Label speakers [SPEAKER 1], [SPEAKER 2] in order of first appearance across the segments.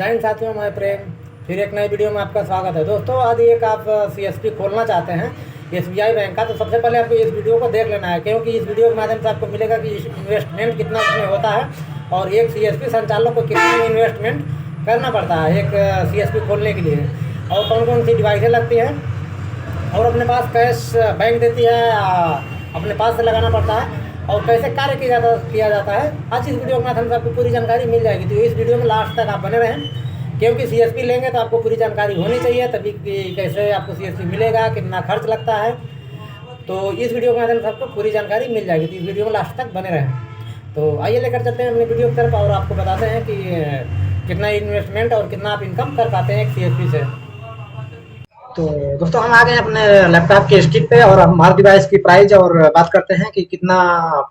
[SPEAKER 1] जय हिंद साथियों, मैं प्रेम फिर एक नई वीडियो में आपका स्वागत है। दोस्तों, आज एक आप सीएसपी खोलना चाहते हैं एसबीआई बैंक का, तो सबसे पहले आपको इस वीडियो को देख लेना है, क्योंकि इस वीडियो के माध्यम से आपको मिलेगा कि इन्वेस्टमेंट कितना इसमें होता है और एक सीएसपी संचालक को कितना इन्वेस्टमेंट करना पड़ता है एक सीएसपी खोलने के लिए, और कौन कौन सी डिवाइसें लगती हैं, और अपने पास कैश बैंक देती है अपने पास से लगाना पड़ता है, और कैसे कार्य किया जाता है। आज इस वीडियो के माध्यम से आपको पूरी जानकारी मिल जाएगी। तो इस वीडियो में लास्ट तक आप बने रहें, क्योंकि सीएसपी लेंगे तो आपको पूरी जानकारी होनी चाहिए, तभी कि कैसे आपको सीएसपी मिलेगा, कितना खर्च लगता है। तो इस वीडियो के माध्यम से आपको पूरी जानकारी मिल जाएगी, तो इस वीडियो में लास्ट तक बने रहें। तो आइए लेकर चलते हैं अपनी वीडियो की तरफ और आपको बताते हैं कि कितना इन्वेस्टमेंट और कितना आप इनकम कर पाते हैं एक सीएसपी से। तो दोस्तों, हम आ गए अपने लैपटॉप के स्क्रीन पे और हम हर डिवाइस की प्राइस और बात करते हैं कि कितना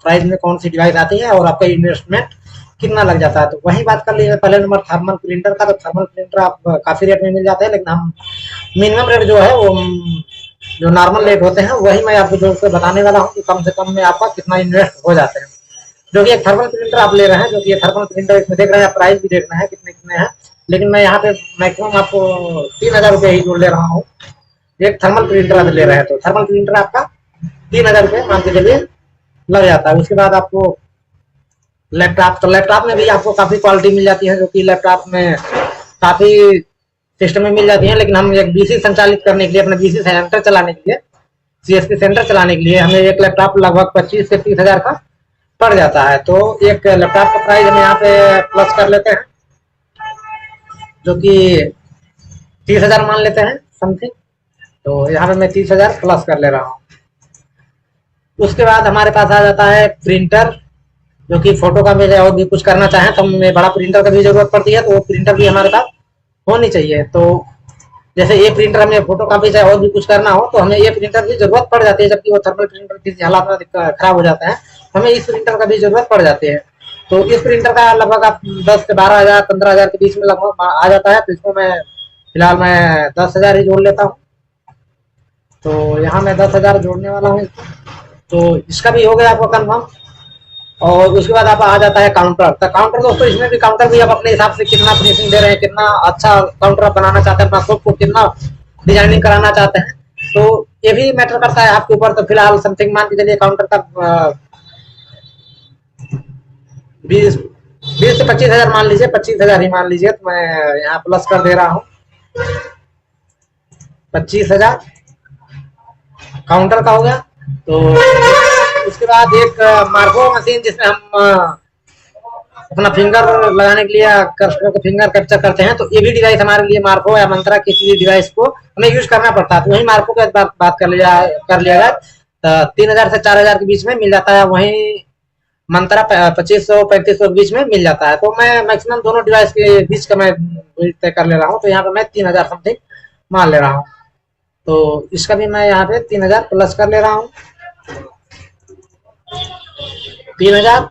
[SPEAKER 1] प्राइस में कौन सी डिवाइस आती है और आपका इन्वेस्टमेंट कितना लग जाता है। तो वही बात कर लीजिए पहले नंबर थर्मल प्रिंटर का। तो थर्मल प्रिंटर आप काफ़ी रेट में मिल जाते हैं, लेकिन हम मिनिमम रेट जो है वो जो नॉर्मल रेट होते हैं वही मैं आपको जो बताने वाला हूँ कि कम से कम में आपका कितना इन्वेस्ट हो जाते हैं। जो कि एक थर्मल प्रिंटर आप ले रहे हैं, जो कि ये थर्मल प्रिंटर इसमें देख रहे हैं, प्राइस भी देख रहे हैं कितने कितने हैं, लेकिन मैं यहाँ पे मैक्सिमम आपको 3000 रुपये ही जोड़ ले रहा हूँ। एक थर्मल प्रिंटर आप ले रहे हैं तो थर्मल प्रिंटर आपका 3000 रुपये मान के चलिए लग जाता है। उसके बाद आपको लैपटॉप, तो लैपटॉप में भी आपको काफ़ी क्वालिटी मिल जाती है, जो कि लैपटॉप में काफ़ी सिस्टम में मिल जाती है, लेकिन हम एक बीसी संचालित करने के लिए, अपने बीसी सेंटर चलाने के लिए, सीएसपी सेंटर चलाने के लिए हमें एक लैपटॉप लगभग 25 से 30 हजार का पड़ जाता है। तो एक लैपटॉप का प्राइस हम यहाँ पे प्लस कर लेते हैं, जो कि 30 हजार मान लेते हैं समथिंग। तो यहाँ पे मैं 30 हजार प्लस कर ले रहा हूँ। उसके बाद हमारे पास आ जाता है प्रिंटर, जो कि फोटो का में और भी कुछ करना चाहें तो हमें बड़ा प्रिंटर का भी जरूरत पड़ती है, तो वो प्रिंटर भी हमारे पास होनी चाहिए। तो जैसे ये प्रिंटर हमें फोटो कॉपी चाहे और भी कुछ करना हो तो हमें ये प्रिंटर की जरूरत पड़ जाती है, जबकि वो थर्मल प्रिंटर किसी हालात में खराब हो जाता है, हमें इस प्रिंटर का भी जरूरत पड़ जाती है। तो इस प्रिंटर का लगभग आप 10 से 12 हजार 15 हजार के बीच में लगभग आ जाता है। तो इसको मैं फिलहाल मैं 10 हजार ही जोड़ लेता हूँ। तो यहाँ मैं 10 हजार जोड़ने वाला हूँ, तो इसका भी हो गया आपको कन्फर्म। और उसके बाद आप आ जाता है काउंटर। तो काउंटर दोस्तों, इसमें भी काउंटर भी आप अपने हिसाब से कितना फिनिशिंग दे रहे हैं, कितना अच्छा काउंटर आप बनाना चाहते हैं, अपना शॉप को कितना डिजाइनिंग कराना चाहते हैं, तो ये भी मैटर करता है आपके ऊपर। तो फिलहाल समथिंग मान के चलिए काउंटर का 20 से 25 हजार मान लीजिए, 25 हजार ही मान लीजिए। तो मैं यहाँ प्लस कर दे रहा हूँ 25 हजार काउंटर का हो गया। तो उसके बाद एक मार्को मशीन, जिसमें हम अपना फिंगर लगाने के लिए कस्टमर का फिंगर कैप्चर करते हैं, तो ये भी डिवाइस हमारे लिए मार्को या मंत्रा किसी भी डिवाइस को हमें यूज करना पड़ता है। तो वही मार्को का बात कर लिया जाए तो 3000 से 4000 के बीच में मिल जाता है, वहीं मंत्रा 2500-3500 के बीच में मिल जाता है। तो मैं मैक्सिमम दोनों डिवाइस के बीच का मैं तय कर ले रहा हूँ। तो यहाँ पे मैं 3000 समथिंग मान ले रहा हूँ। तो इसका भी मैं यहाँ पे 3000 प्लस कर ले रहा हूँ, 3000।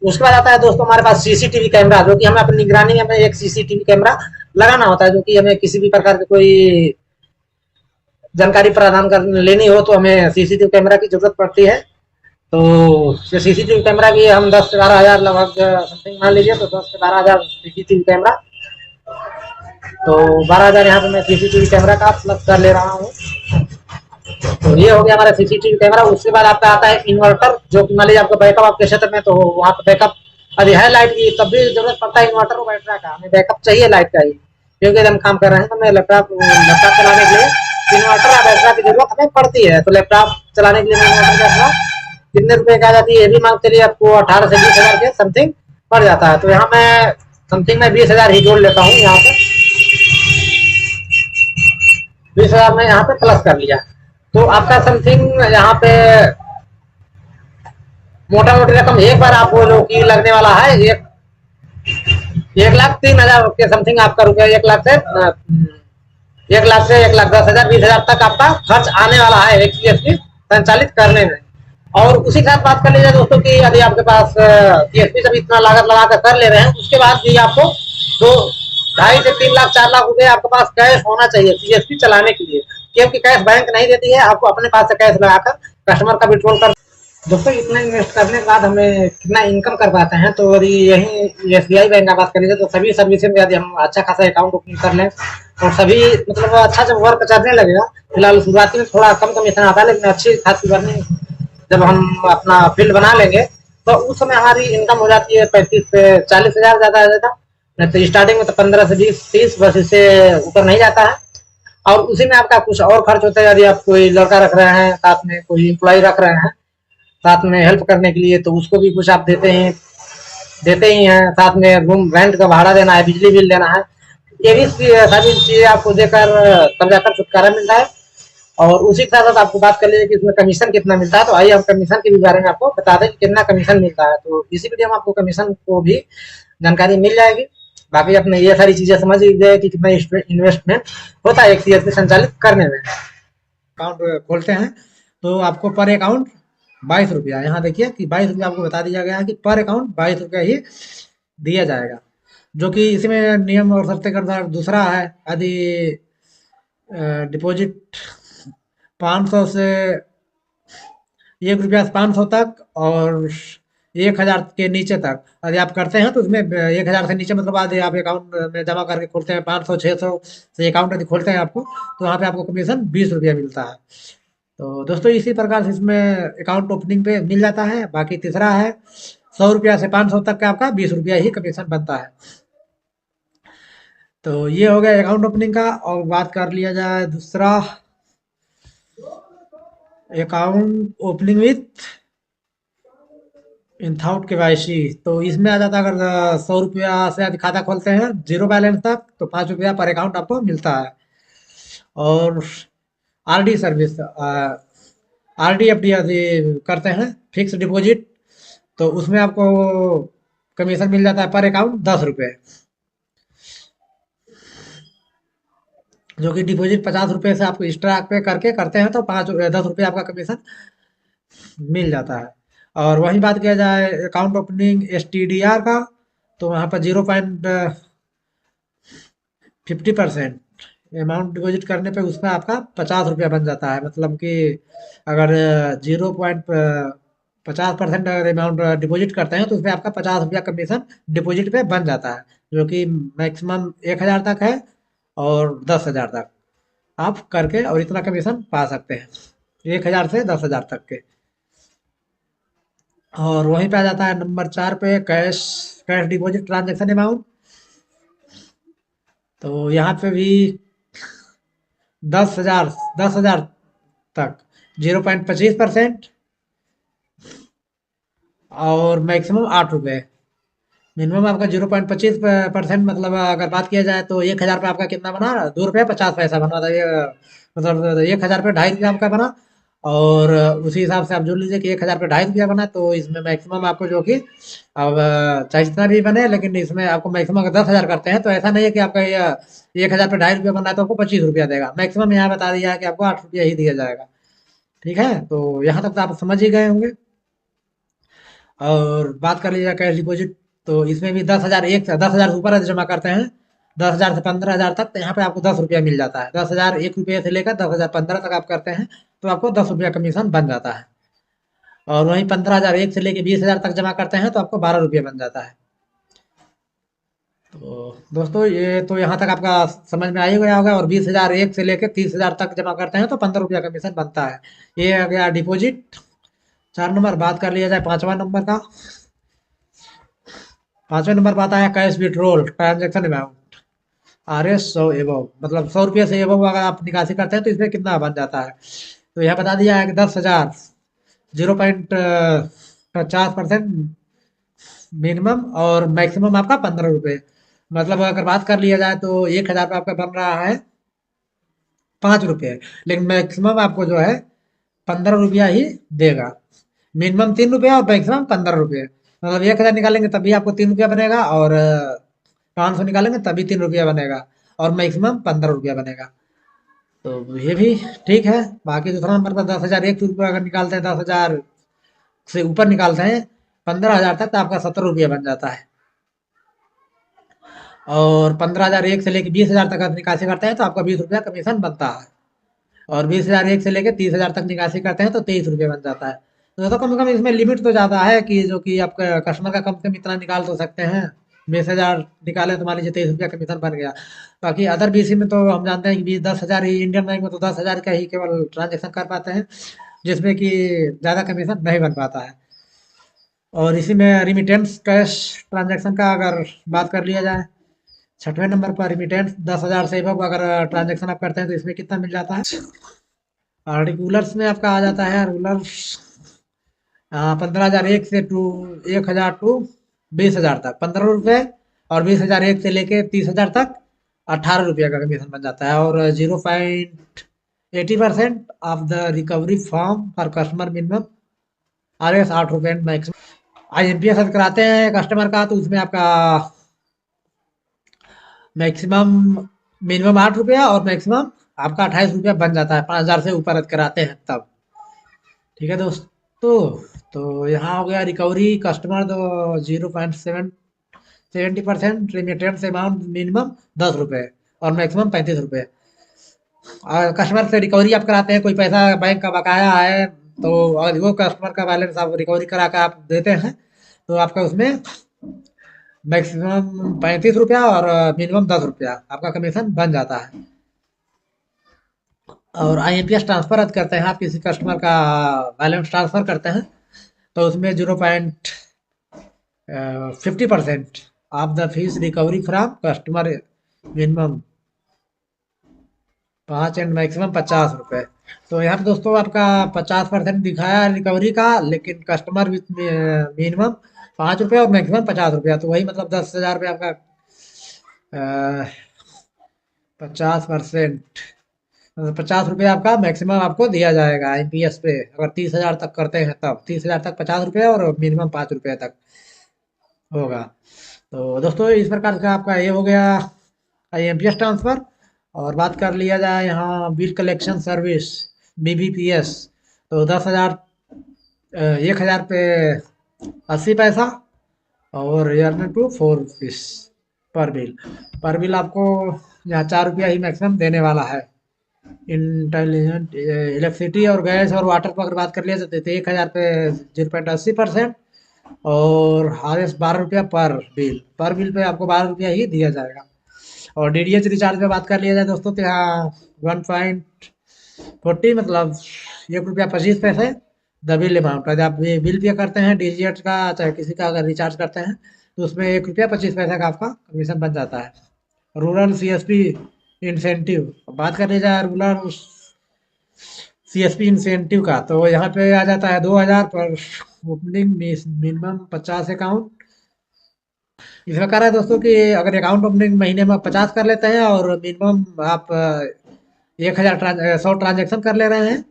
[SPEAKER 1] उसके बाद आता है दोस्तों हमारे पास सीसीटीवी कैमरा, जो कि हमें अपनी निगरानी में एक सीसीटीवी कैमरा लगाना होता है, जो कि हमें किसी भी प्रकार की कोई जानकारी प्रदान कर लेनी हो तो हमें सीसीटीवी कैमरा की जरूरत पड़ती है। तो सीसीटीवी कैमरा की हम 10 से 12 हजार लगभग समथिंग मान लीजिए, तो 10 से 12 हजार सीसीटीवी कैमरा। तो 12 हजार यहाँ पे मैं सीसीटीवी कैमरा का प्लस कर ले रहा हूँ। तो ये हो गया हमारा सीसीटीवी कैमरा। उसके बाद आपका आता है इन्वर्टर, जो कि मान लीजिए आपका बैकअप आपके क्षेत्र में, तो वहाँ पे बैकअप यदि है लाइट की तब भी जरूरत पड़ता है इन्वर्टर और बैटरी का, हमें बैकअप चाहिए लाइट का ही, क्योंकि हम काम कर रहे हैं तो हमें लैपटॉप चलाने के लिए इन्वर्टर या बैटरी की जरूरत हमें पड़ती है। तो लैपटॉप चलाने के लिए इन्वर्टर बैटरा कितने रुपए का आ जाती है, ये भी मान चलिए आपको 18 से 20 हजार के समथिंग पड़ जाता है। तो यहाँ मैं समथिंग मैं 20 हजार ही जोड़ लेता हूँ, यहाँ पे 20 हजार में यहाँ पे प्लस कर लिया। तो आपका समथिंग यहाँ पे मोटा मोटी रकम एक बार आप बोलो कि लगने वाला है 1,03,000 के समथिंग आपका रुपया 1 लाख से 1,10,000 20,000 तक आपका खर्च आने वाला है एक सीएसपी संचालित करने में। और उसी के साथ बात कर लीजिए दोस्तों कि यदि आपके पास सीएसपी जब इतना लागत लगा कर ले रहे हैं, उसके बाद भी आपको 2.5 से 3 लाख 4 लाख रुपए आपके पास कैश होना चाहिए सीएसपी चलाने के लिए, क्योंकि कैश बैंक नहीं देती है, आपको अपने पास से कैश लगाकर कस्टमर का विड्रॉल कर दोस्तों इतना इन्वेस्ट करने के बाद हमें कितना इनकम कर पाते हैं, तो यदि यही एसबीआई बैंक का बात करेंगे तो सभी सर्विस में यदि हम अच्छा खासा अकाउंट ओपन कर लें और सभी मतलब अच्छा जब वर्क करने लगेगा, फिलहाल शुरुआती में थोड़ा कम कमीशन आता है, लेकिन अच्छी खासी अर्निंग जब हम अपना फील्ड बना लेंगे तो उस समय हमारी इनकम हो जाती है 35 से 40 हज़ार ज़्यादा ज़्यादा। नहीं तो स्टार्टिंग में तो 15 से 20 30, बस इससे ऊपर नहीं जाता है। और उसी में आपका कुछ और खर्च होता है, यदि आप कोई लड़का रख रहे हैं साथ में, कोई एम्प्लॉय रख रहे हैं साथ में हेल्प करने के लिए, तो उसको भी कुछ आप देते ही हैं। साथ में रूम रेंट का भाड़ा देना है, बिजली बिल देना है, ये भी सभी चीजें आपको देकर तब जाकर छुटकारा मिलता है। और उसी के साथ साथ आपको बात कर लीजिए कि इसमें कमीशन कितना मिलता है, तो आइए हम कमीशन के भी बारे में आपको बता दें कि कितना कमीशन मिलता है। तो इसी वीडियो में आपको कमीशन को भी जानकारी मिल जाएगी। बाकी अपने ये सारी चीजें समझ लीजिए कि कितना इन्वेस्टमेंट होता है एक सीएसपी संचालित करने में। अकाउंट खोलते हैं तो आपको पर अकाउंट 22 रुपया, यहाँ देखिए कि 22 रुपया आपको बता दिया गया है कि पर अकाउंट 22 रुपया ही दिया जाएगा, जो कि इसमें नियम और शर्तें के अनुसार दूसरा है। यदि डिपॉजिट 500 से 1 रुपया से 500 तक और 1 हज़ार के नीचे तक यदि आप करते हैं तो उसमें 1 हज़ार से नीचे मतलब यदि आप अकाउंट में जमा करके खोलते हैं 500 600 से अकाउंट यदि खोलते हैं आपको, तो वहाँ पे आपको कमीशन 20 रुपया मिलता है। तो दोस्तों इसी प्रकार से इसमें अकाउंट ओपनिंग पे मिल जाता है। बाकी तीसरा है 100 रुपया से 500 तक का आपका 20 रुपया ही कमीशन बनता है। तो ये हो गया अकाउंट ओपनिंग का। और बात कर लिया जाए दूसरा, account opening with without KYC. तो इसमें आ जाता है अगर 100 रुपया से यदि खाता खोलते हैं जीरो बैलेंस तक, तो 5 रुपया पर अकाउंट आपको मिलता है। और आरडी सर्विस, आरडी एफडी यदि करते हैं फिक्स डिपॉजिट, तो उसमें आपको कमीशन मिल जाता है पर अकाउंट 10 रुपये, जो कि डिपॉजिट 50 रुपये से आपको एक्स्ट्रा पे करके करते हैं तो 10 रुपये आपका कमीशन मिल जाता है। और वहीं बात किया जाए अकाउंट ओपनिंग एसटीडीआर का, तो वहाँ पर 0.50% अमाउंट डिपॉजिट करने पे उसमें आपका 50 रुपया बन जाता है। मतलब कि अगर 0.50% अगर अमाउंट डिपॉजिट करते हैं तो उसमें आपका 50 रुपया कमीशन डिपॉजिट पे बन जाता है, जो कि मैक्सिमम 1 हज़ार तक है और 10 हज़ार तक आप करके और इतना कमीशन पा सकते हैं, 1 हज़ार से 10 हज़ार तक के। और वहीं पे आ जाता है नंबर 4 पे cash cash deposit transaction amount. तो यहाँ पे भी 10 हज़ार तक 0.25% और मैक्सिमम 8 रुपये। मिनिमम आपका 0.25% मतलब अगर बात किया जाए तो 1 हज़ार पे आपका कितना बना, 2 रुपये 50 पैसा बना था ये, मतलब 1 हज़ार पे 2.5 रुपया आपका बना। और उसी हिसाब से आप जोड़ लीजिए कि 1 हज़ार पे 2.5 रुपया बना, तो इसमें मैक्सिमम आपको जो कि अब चाहे जितना भी बने, लेकिन इसमें आपको मैक्सिमम अगर 10 हज़ार करते हैं तो ऐसा नहीं है कि आपका ये 1 हज़ार पे 2.5 रुपया बन रहा है तो आपको 25 रुपया देगा। मैक्सिमम यहाँ बता दिया है कि आपको 8 रुपया ही दिया जाएगा। ठीक है, तो यहाँ तक तो आप समझ ही गए होंगे। और बात कर लीजिए कैश डिपॉजिट, तो इसमें भी 10 हज़ार, 10 हज़ार से ऊपर यदि जमा करते हैं 10 हज़ार से 15 हज़ार तक, तो यहाँ पे आपको 10 रुपया मिल जाता है। 10 हज़ार 1 रुपये से लेकर 10 हज़ार 15 तक आप करते हैं तो आपको 10 रुपया कमीशन बन जाता है। और वहीं 15 हज़ार 1 से लेकर 20 हज़ार तक जमा करते हैं तो आपको 12 रुपया बन जाता है। तो दोस्तों ये तो यहाँ तक आपका समझ में आ ही गया होगा। और 20 हज़ार 1 से लेकर 30 हज़ार तक जमा करते हैं तो 15 रुपया कमीशन बनता है। ये आ गया डिपॉजिट 4 नंबर। बात कर लिया जाए 5वां नंबर का। 5वें नंबर पर आता है cash withdrawal transaction amount, RS 100 above, मतलब 100 रुपये से एबव अगर आप निकासी करते हैं तो इसमें कितना बन जाता है। तो यह बता दिया है कि 10 हज़ार 0.50% मिनिमम और मैक्सिमम आपका 15 रुपये। मतलब अगर बात कर लिया जाए तो 1 हज़ार पे आपका बन रहा है 5 रुपये, लेकिन मैक्सिमम आपको जो है 15 रुपया ही देगा। मिनिमम 3 रुपया और मैक्सिमम 15 रुपये। मतलब 1 हज़ार निकालेंगे तभी आपको 3 रुपया बनेगा, और 500 निकालेंगे तभी 3 रुपया बनेगा, और मैक्सिमम 15 रुपया बनेगा। तो ये भी ठीक है। बाकी दूसरा नंबर पर 10 हज़ार 1 रुपया अगर निकालते हैं, 10 हज़ार से ऊपर निकालते हैं 15 हज़ार तक, तो आपका 70 रुपया बन जाता है। और 15 हज़ार 1 से लेकर 20 हज़ार तक आप निकासी करते हैं तो आपका 20 रुपया कमीशन बनता है। और 20 हज़ार 1 से लेकर 30 हज़ार तक निकासी करते हैं तो 23 रुपये बन जाता है। दोस्तों कम से कम इसमें लिमिट तो ज़्यादा है कि जो कि आप कस्टमर का कम से कम इतना निकाल तो सकते हैं। 20,000 निकाले तो मान लीजिए 23 रुपया कमीशन बन गया। बाकी अदर बीसी में तो हम जानते हैं कि 20-10,000 ही, इंडियन बैंक में तो 10,000 का ही केवल ट्रांजेक्शन कर पाते हैं, जिसमें कि ज़्यादा कमीशन नहीं बन पाता है। और इसी में रिमिटेंस कैश ट्रांजैक्शन का अगर बात कर लिया जाए, 6वें नंबर पर रिमिटेंस 10,000 से एबव अगर ट्रांजैक्शन आप करते हैं तो इसमें कितना मिल जाता है। और रेगुलर्स में आपका आ जाता है रूलर्स 15,000 एक से टू 1,000 टू 20,000 तक 15 रुपये, और 20,000 एक से लेके 30,000 तक 18 रुपये का कमीशन बन जाता है। और 0.80% of the recovery form for customer minimum RS 8 रुपये मैक्सिमम। IMPS अगर कराते हैं कस्टमर का तो उसमें आपका मैक्सिमम मिनिमम 8 रुपया और मैक्सिमम आपका 28 रुपया बन जाता है, 5,000 से ऊपर कराते हैं तब। ठीक है दोस्तों, तो यहाँ हो गया रिकवरी कस्टमर तो 0.70% रेमिटेंस अमाउंट मिनिमम 10 रुपये और मैक्सिमम 35 रुपये। और कस्टमर से रिकवरी आप कराते हैं, कोई पैसा बैंक का बकाया है तो अगर वो कस्टमर का बैलेंस आप रिकवरी करा कर आप देते हैं तो आपका उसमें मैक्सिमम 35 रुपया और मिनिमम 10 रुपया आपका कमीशन बन जाता है। और IMPS ट्रांसफर रद्द करते हैं, आप किसी कस्टमर का बैलेंस ट्रांसफर करते हैं तो उसमें 0.50% of the fees recovery from customer minimum 5 and maximum 50 रुपये। तो यहाँ पे दोस्तों आपका 50% दिखाया रिकवरी का, लेकिन कस्टमर विथ मिनिमम 5 रुपये और मैक्सिमम 50 रुपया, तो वही मतलब 10,000 रुपये आपका 50%, 50 रुपये आपका मैक्सिमम आपको दिया जाएगा IMPS पे। अगर 30,000 तक करते हैं तब 30,000 तक 50 रुपये और मिनिमम 5 रुपये तक होगा। तो दोस्तों इस प्रकार का आपका ये हो गया IMPS ट्रांसफर। और बात कर लिया जाए यहाँ बिल कलेक्शन सर्विस BBPS, तो 10,000 1,000 पे 80 पैसा और ईयर टू 4 रुपीस पर बिल आपको यहाँ 4 रुपया ही मैक्सिमम देने वाला है। इंटेलिजेंट इलेक्ट्रिसिटी और गैस और वाटर पर अगर बात कर लिया तो देते 1,000 पे 0.80% और RS 12 रुपया पर बिल पे आपको 12 रुपया ही दिया जाएगा। और DTH रिचार्ज पे बात कर लिया जाए दोस्तों तो यहाँ 1.40 मतलब 1 रुपया 25 पैसे द बिल अमाउंट। यदि आप बिल पे करते हैं DTH का चाहे किसी का अगर रिचार्ज करते हैं तो उसमें 1 रुपया 25 पैसा का आपका कमीशन बन जाता है। रूरल CSP इंसेंटिव बात कर ली जाए, रूरल CSP इंसेंटिव का तो यहाँ पे आ जाता है 2,000 पर ओपनिंग मिनिमम 50 अकाउंट। इस प्रकार है दोस्तों कि अगर अकाउंट ओपनिंग महीने में 50 कर लेते हैं और मिनिमम आप 1,100 ट्रांजेक्शन कर ले रहे हैं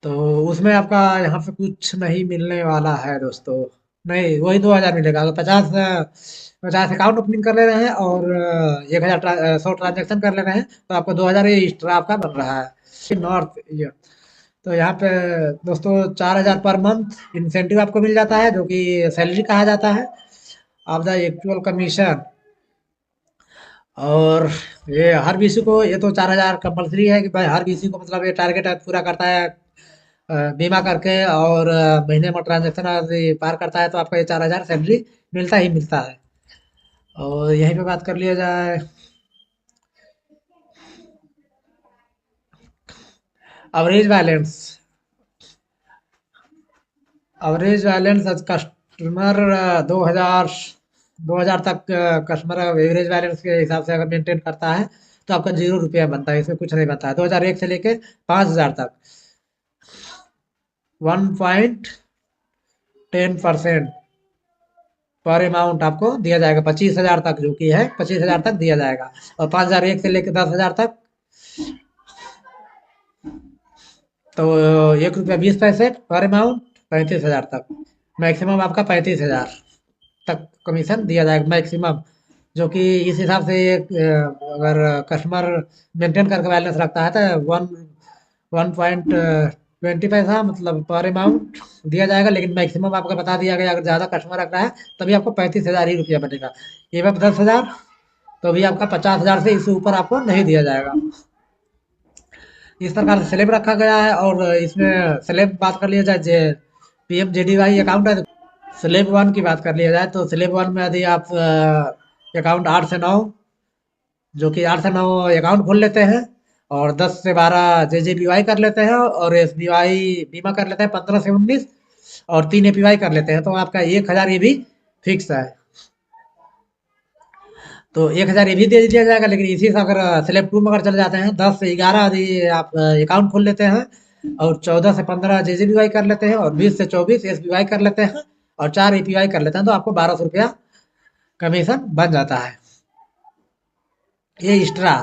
[SPEAKER 1] तो उसमें आपका यहाँ पे कुछ नहीं मिलने वाला है दोस्तों। नहीं, वही 2,000 मिलेगा अगर 50 अकाउंट ओपनिंग कर ले रहे हैं और 1,100 ट्रांजेक्शन कर ले रहे हैं तो आपको 2,000 ये एक्स्ट्रा आपका बन रहा है नॉर्थ ईयर। तो यहाँ पे दोस्तों 4,000 पर मंथ इंसेंटिव आपको मिल जाता है जो कि सैलरी कहा जाता है ऑफ द एक्चुअल कमीशन। और ये हर BC को ये तो 4,000 कंपलसरी है कि भाई हर BC को मतलब ये टारगेट पूरा करता है बीमा करके और महीने में ट्रांजेक्शन पार करता है तो आपको ये 4,000 सैलरी मिलता ही मिलता है। और यहीं पे बात कर लिया जाए average balance. Average balance customer 2,000 तक कस्टमर एवरेज बैलेंस के हिसाब से अगर मेंटेन करता है तो आपका 0 रुपया बनता है, इसमें कुछ नहीं बनता है। 2,001 से लेके 5,000 तक 1.10% पर अमाउंट आपको दिया जाएगा। 25,000 तक जो कि है 25,000 तक दिया जाएगा। और 5,001 से लेकर 10,000 तक तो 1 रुपया 20 पैसे पर अमाउंट 35,000 तक मैक्सिमम आपका 35,000 तक कमीशन दिया जाएगा मैक्सिमम। जो कि इस हिसाब से अगर कस्टमर मेंटेन करके बैलेंस रखता है तो 1.20 पैसा मतलब पर अमाउंट दिया जाएगा। लेकिन मैक्सिमम आपको बता दिया गया अगर ज़्यादा कस्टमर रख रहा है तभी आपको 35,000 ही रुपया बनेगा। एवं 10,000 तो भी आपका 50,000 से इससे ऊपर आपको नहीं दिया जाएगा। इस प्रकार से स्लैब रखा गया है। और इसमें स्लैब बात कर लिया जाए, PMJDY अकाउंट है। स्लैब वन की बात कर लिया जाए तो स्लैब वन में यदि आप अकाउंट 8 से 9, जो कि 8 से 9 अकाउंट खोल लेते हैं और 10 से 12 JJBY कर लेते हैं और SBY बीमा कर लेते हैं 15 से 19 और 3 APY कर लेते हैं, तो आपका 1,000 ये भी फिक्स है। तो 1,000 ये भी दे दिया जाएगा। लेकिन इसी से अगर स्लैब टू में अगर चले जाते हैं, 10 से 11 यदि आप अकाउंट खोल लेते हैं और 14 से 15 JJBY कर लेते हैं और 20 से 24 SBY कर लेते हैं और 4 APY कर लेते हैं, तो आपको 1,200 रुपया कमीशन बन जाता है। ये एक्स्ट्रा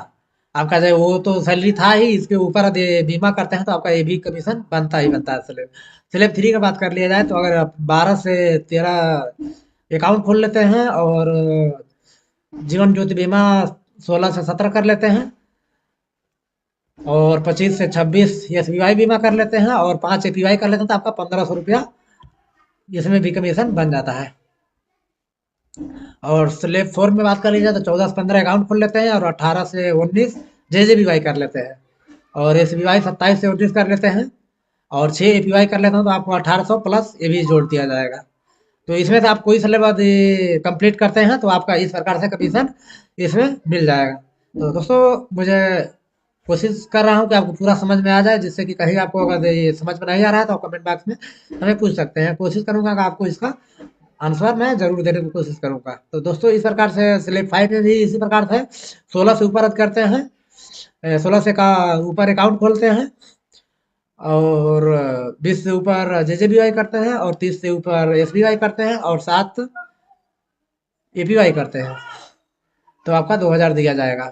[SPEAKER 1] आपका जो वो तो सैलरी था ही, इसके ऊपर यदि बीमा करते हैं तो आपका ये भी कमीशन बनता ही बनता है। स्लैब स्लैब थ्री का बात कर लिया जाए तो अगर आप 12 से 13 अकाउंट खोल लेते हैं और जीवन ज्योति बीमा 16 से 17 कर लेते हैं और 25 से 26 SBY बीमा कर लेते हैं और 5 APY कर लेते हैं, तो आपका 1,500 रुपया इसमें भी कमीशन बन जाता है। और स्लैब फोर में बात कर ली जाए तो 14 से 15 अकाउंट खोल लेते हैं और 18 से 19 JJBY कर लेते हैं और SBY 27 से 19 कर लेते हैं और 6 APY कर लेते हैं, तो आपको 1,800 प्लस ये भी जोड़ दिया जाएगा। तो इसमें से आप कोई स्लैब कंप्लीट करते हैं तो आपका इस प्रकार से कमीशन इसमें मिल जाएगा। तो दोस्तों, मुझे कोशिश कर रहा हूँ कि आपको पूरा समझ में आ जाए, जिससे कि कहीं आपको अगर ये समझ में नहीं आ रहा है तो आप कमेंट बॉक्स में हमें पूछ सकते हैं। कोशिश करूंगा कि आपको इसका आंसर मैं जरूर देने की कोशिश करूंगा। तो दोस्तों, इस प्रकार से स्लैब 5 में भी इसी प्रकार से 16 से ऊपर करते हैं, 16 से का ऊपर अकाउंट खोलते हैं और 20 से ऊपर JJBY करते हैं और 30 से ऊपर SBY करते हैं और 7 APY करते हैं, तो आपका 2,000 दिया जाएगा।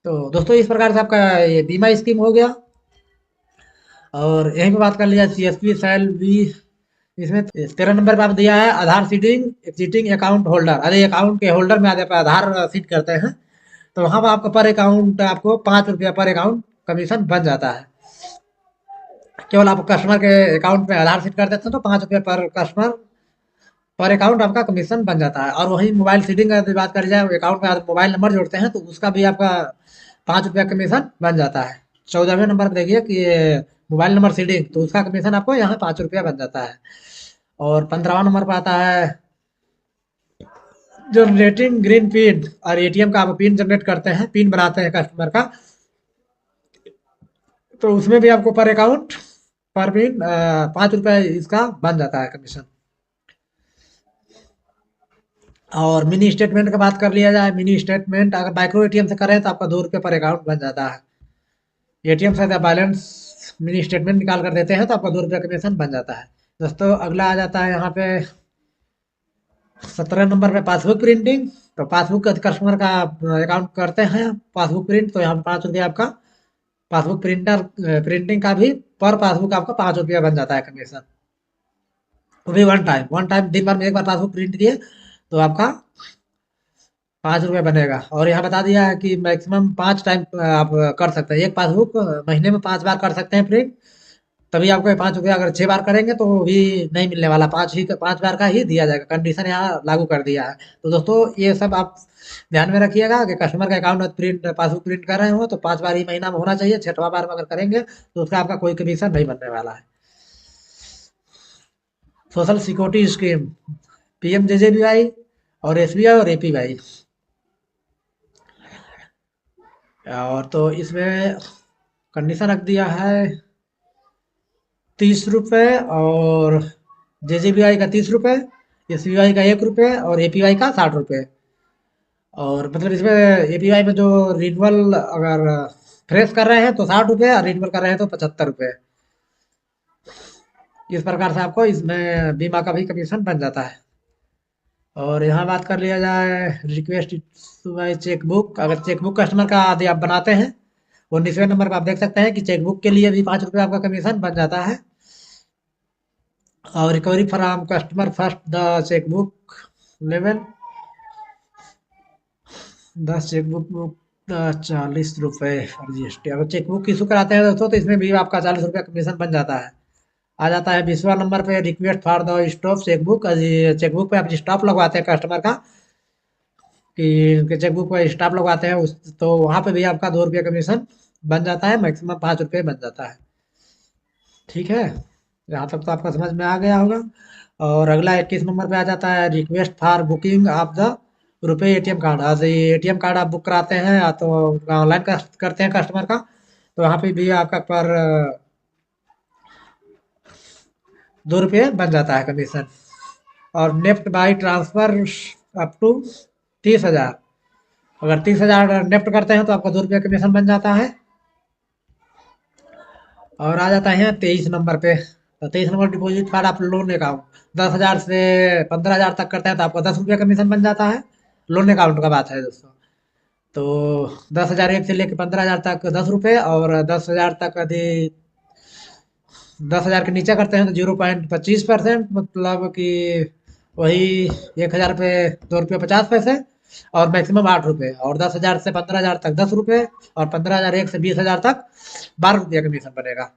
[SPEAKER 1] तो दोस्तों, इस प्रकार से आपका ये बीमा स्कीम हो गया। और यहीं पे बात कर लिया CSP सेल भी। इसमें 13 नंबर पे आप दिया है आधार सीडिंग सीटिंग अकाउंट होल्डर। अरे अकाउंट के होल्डर में आप आधार सीट करते हैं तो वहां पर आपका पर अकाउंट आपको 5 रुपया पर अकाउंट कमीशन बन जाता है। केवल आप कस्टमर के अकाउंट में आधार सीट कर देते हैं तो 5 रुपया पर कस्टमर पर अकाउंट आपका कमीशन बन जाता है। और वहीं मोबाइल सीडिंग की बात करी जाए, अकाउंट में आप मोबाइल नंबर जोड़ते हैं तो उसका भी आपका 5 रुपया कमीशन बन जाता है। 14वें नंबर पर देखिए कि मोबाइल नंबर सीडिंग, तो उसका कमीशन आपको यहाँ 5 रुपया बन जाता है। और 15वां नंबर पर आता है जनरेटिंग ग्रीन पिन। और ATM का आप पिन जनरेट करते हैं, पिन बनाते हैं कस्टमर का, तो उसमें भी आपको पर अकाउंट पर पिन 5 रुपया इसका बन जाता है कमीशन। और मिनी स्टेटमेंट का बात कर लिया जाए, मिनी स्टेटमेंट अगर माइक्रो ATM से करें तो आपका 2 रुपये पर अकाउंट बन जाता है। ATM से बैलेंस मिनी स्टेटमेंट निकाल कर देते हैं तो आपका 2 रुपया कमीशन बन जाता है। दोस्तों, अगला आ जाता है यहाँ पे 17 नंबर पे पासबुक प्रिंटिंग। तो पासबुक कस्टमर का अकाउंट करते हैं पासबुक प्रिंट, तो यहाँ पे 5 रुपया आपका पासबुक प्रिंटिंग का भी पर पासबुक आपका 5 रुपया बन जाता है कमीशन। वो भी वन टाइम दिन भर में एक बार पासबुक प्रिंट किए तो आपका 5 रुपया बनेगा। और यहाँ बता दिया है कि मैक्सिमम 5 टाइम आप कर सकते हैं, एक पासबुक महीने में 5 बार कर सकते हैं प्रिंट, तभी आपको ये 5 रुपया। अगर 6 बार करेंगे तो भी नहीं मिलने वाला, 5 बार का ही दिया जाएगा। कंडीशन यहाँ लागू कर दिया है। तो दोस्तों, ये सब आप ध्यान में रखिएगा कि कस्टमर का अकाउंट पासबुक प्रिंट कर रहे हो तो 5 बार ही महीना में होना चाहिए। 6वां बार में अगर करेंगे तो उसका आपका कोई कमीशन नहीं बनने वाला है। सोशल सिक्योरिटी स्कीम PMJJBY और SBI और APY। और तो इसमें कंडीशन रख दिया है 30 रुपये और JJBI का 30 रुपये, SBI का 1 रुपये और APY का 60 रुपये। और मतलब इसमें APY में जो रिन्यूअल अगर फ्रेश कर रहे हैं तो 60 रुपये और रिन्यूअल कर रहे हैं तो 75 रुपये। इस प्रकार से आपको इसमें बीमा का भी कमीशन बन जाता है। और यहाँ बात कर लिया जाए रिक्वेस्ट चेकबुक। अगर चेकबुक कस्टमर का यदि आप बनाते हैं 19वें नंबर पर आप देख सकते हैं कि चेकबुक के लिए भी 5 रुपये आपका कमीशन बन जाता है। और recovery from customer first the chequebook level 10 chequebook 40 रुपये GST। अगर चेकबुक इशू कराते हैं दोस्तों तो इसमें भी आपका 40 रुपया कमीशन बन जाता है। आ जाता है 20वां नंबर पे request for the stop chequebook. Chequebook पे आप स्टॉप लगवाते हैं कस्टमर का कि चेकबुक पे स्टॉप लगवाते हैं उस, तो वहाँ पे भी आपका 2 रुपया कमीशन बन जाता है, मैक्सिमम 5 रुपये बन जाता है। ठीक है, यहाँ तक तो आपका समझ में आ गया होगा। और अगला 21 नंबर पे आ जाता है request for booking of the रुपए एटीएम कार्ड। आज ये एटीएम कार्ड आप बुक कराते हैं या तो ऑनलाइन करते हैं कस्टमर का, तो वहाँ पे भी आपका पर 2 रुपये बन जाता है कमीशन। और NEFT by transfer up to 30,000, अगर 30,000 नेफ्ट करते हैं तो आपका 2 रुपये कमीशन बन जाता है। और आ जाता है 23 नंबर पे, तो 23 नंबर डिपॉजिट कार्ड आप लोन अकाउंट 10,000 से 15,000 तक करते हैं तो आपका 10 रुपये कमीशन बन जाता है। लोन अकाउंट का बात है दोस्तों। तो 10,000 एक से लेकर 15,000 तक 10 रुपये, और 10,000 तक यदि 10,000 के नीचे करते हैं तो 0.25%, मतलब कि वही 1,000 पे 2 रुपये 50 पैसे, और मैक्सिमम 8 रुपये। और 10,000 से 15,000 तक 10 रुपये, और 15,000 एक से 20,000 तक 12 रुपये कमीशन बनेगा।